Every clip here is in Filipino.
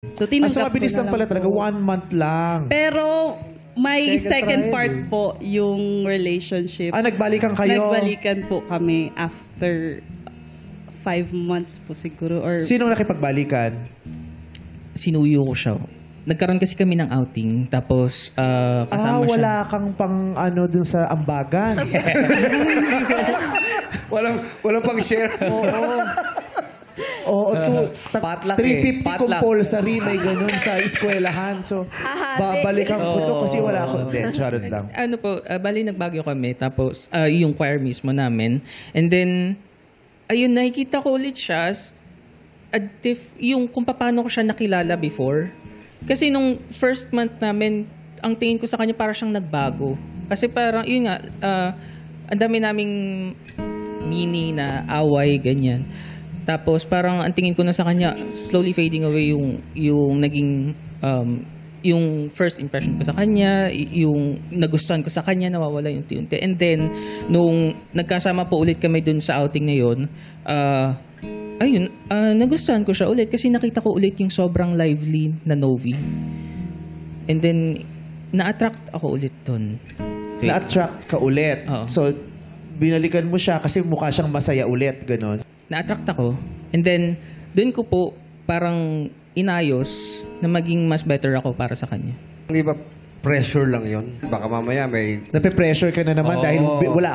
So, tinanggap so mabilis ko na lang pala po. talaga. 1 month lang. Pero, may second trial. part po yung relationship. Nagbalikan kayo? Nagbalikan po kami after 5 months po siguro. Or Sinong nakipagbalikan? Sinuyo ko siya. Nagkaroon kasi kami ng outing, tapos kasama siya. Wala kang pang dun sa ambagan. walang pang-share. Oo, Potluck 350 Potluck. compulsory, may ganun sa eskwelahan. So, babalikan ko to kasi wala ako. Hindi, charot lang. Ano po, bali nagbagyo kami, tapos yung choir mismo namin. And then, ayun, nakikita ko ulit siya, yung kung paano ko siya nakilala before. Kasi nung first month namin, ang tingin ko sa kanya parang siyang nagbago. Kasi parang, yun nga, ang dami naming mini na away, ganyan. Tapos parang ang tingin ko na sa kanya, slowly fading away yung naging, yung first impression ko sa kanya, yung nagustuhan ko sa kanya, nawawala yung unti-unti. And then, nung nagkasama po ulit kami dun sa outing na yun, nagustuhan ko siya ulit kasi nakita ko ulit yung sobrang lively na Novi. And then, na-attract ako ulit dun. Na-attract ka ulit. Oo. So, binalikan mo siya kasi mukha siyang masaya ulit, ganon. Na-attract ako. And then, dun ko po parang inayos na maging mas better ako para sa kanya. Hindi ba pressure lang yon? Baka mamaya may... Nape-pressure ka na naman Oo. dahil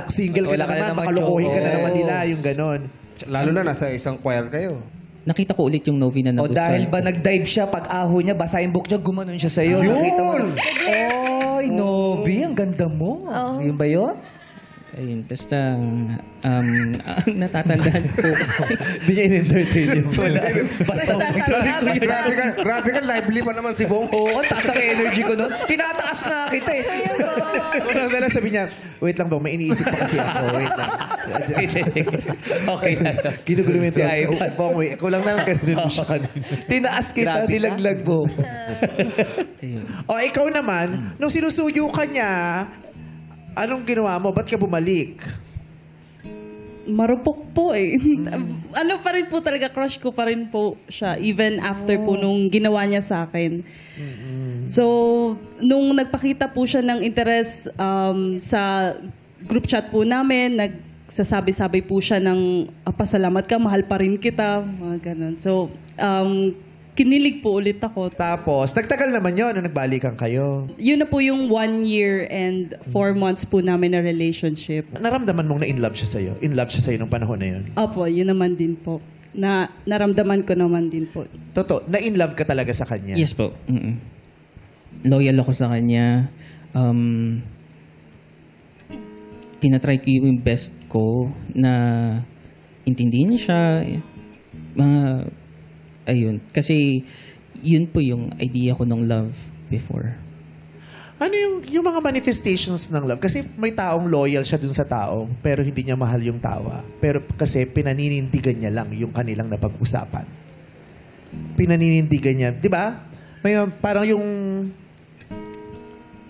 single ka Wala na ka na naman, naman, makalokohin ka na oo. naman nila, yung ganon. Lalo na nasa isang choir kayo. Nakita ko ulit yung Novi na O nagustuhan dahil ba ko. nag-dive siya, pag-aho niya, basa yung book niya, gumanon siya sa'yo. Nakita mo. Oy, Novi, ang ganda mo. Yun ba yun? Ayun, basta natatandaan ko kasi. Hindi niya in-entertain yung Basta Grabe ka, lively pa naman si Bong. Oo, taas ang energy ko nun. Tinataas nga kita eh. Unang dala sabi niya, wait lang Bong, may iniisip pa kasi ako. Wait lang. Okay na. Ginugulo mo yung Si taas ko. Ivan. Bong, wait. Kulang na lang ganun mo siya kanina. Tinaas kita, Grabe ka. nilaglag mo. Ikaw naman, nung sinusuyo ka niya, anong ginawa mo? Ba't ka bumalik? marupok po eh. Ano pa rin po talaga, crush ko pa rin po siya even after po nung ginawa niya sa akin. So, nung nagpakita po siya ng interest sa group chat po namin, nagsasabi-sabi po siya ng pasalamat ka, mahal pa rin kita, mga ganun. So, kinilig po ulit ako. Tapos, nagtagal naman yun nung nagbalikan kayo. Yun na po yung 1 year and 4 months po namin na relationship. Naramdaman mong na-in love siya sa'yo? In love siya sa'yo nung panahon na yun? Opo, yun naman din po. Naramdaman ko naman din po. Totoo, na-in love ka talaga sa kanya? Yes po. Loyal ako sa kanya. Tinatry ko yung best ko na intindihin siya. Ayun. Kasi yun po yung idea ko ng love before. Ano yung mga manifestations ng love? Kasi may taong loyal siya dun sa tao, pero hindi niya mahal yung tawa. Pero kasi pinaninindigan niya lang yung kanilang napag-usapan. Pinaninindigan niya. Di ba? May parang yung...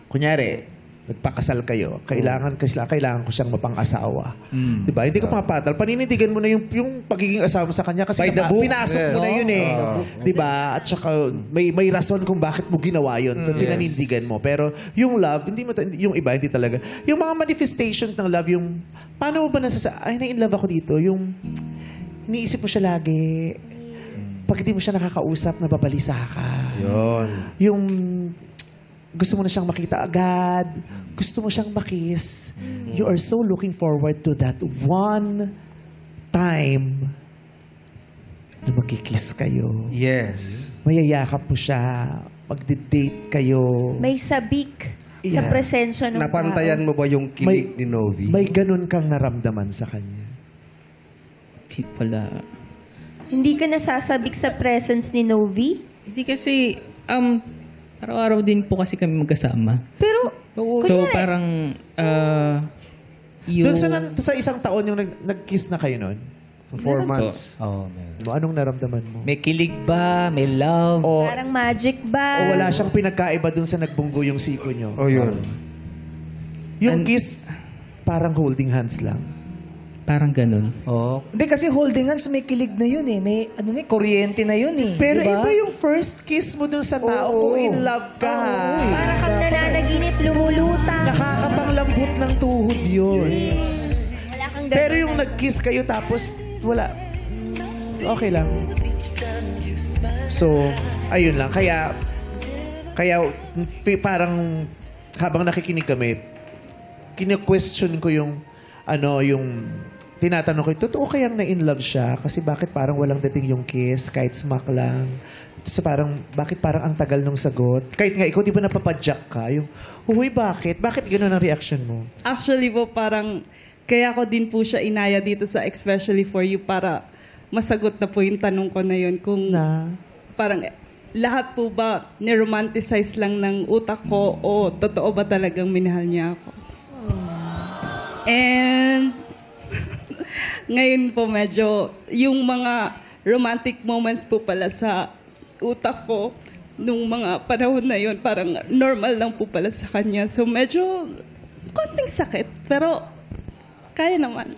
Kunyari, nagpakasal kayo, kailangan ko siyang mapang-asawa. Diba? Hindi ko papatal. Paninindigan mo na yung pagiging asawa mo sa kanya kasi By the book. pinasok mo na yun eh. Diba? At saka may rason kung bakit mo ginawa yun. Pinanindigan mo. Pero yung love, yung iba, hindi talaga. Yung mga manifestations ng love, yung paano mo ba ay, na-in love ako dito. Yung iniisip mo siya lagi. Pag hindi mo siya nakakausap, nababalisa ka. Yun. Yung gusto mo na siyang makita agad. Gusto mo siyang makiss. You are so looking forward to that one time na magkikiss kayo. Yes. Mayayakap mo siya. Magdi-date kayo. May sabik Yeah. sa presensya ng Napantayan mo ba yung kilig ni Novi? May ganun kang naramdaman sa kanya. Hindi pala. Hindi ka nasasabik sa presence ni Novi? Hindi kasi, araw-araw din po kasi kami magkasama. Pero, So parang, yung... Doon sa isang taon yung nag-kiss na kayo noon? 4 months. Oh, man. Anong naramdaman mo? May kilig ba? May love? O parang magic ba? wala siyang pinagkaiba doon sa nagbunggo yung siko nyo? Oh, yun. Yung kiss, parang holding hands lang. Parang ganun. Oh. Hindi kasi holding hands, may kilig na yun eh. May kuryente na yun eh. Pero Diba? iba yung first kiss mo dun sa tao kung in love ka. ha? Para kang nananaginip, lumulutang. Nakakapanglambot ng tuhod yun. Wala kang Pero yung nag-kiss kayo tapos wala. Okay lang. So, ayun lang. Kaya parang habang nakikinig kami, kine-question ko yung tinatanong ko, totoo kayang na-in love siya? Kasi bakit parang walang dating yung kiss, kahit smack lang? So parang, bakit parang ang tagal nung sagot? Kahit nga ikaw, di ba napapadyak ka? Yung, huy, bakit? Bakit gano'n ang reaction mo? Actually po, parang kaya ko din po siya inaya dito sa Especially For You para masagot na po yung tanong ko na yun. Kung parang lahat po ba niromanticize lang ng utak ko o totoo ba talagang minahal niya ako? And ngayon po medyo yung mga romantic moments po pala sa utak ko nung mga panahon na yun parang normal lang po pala sa kanya. So medyo konting sakit pero kaya naman.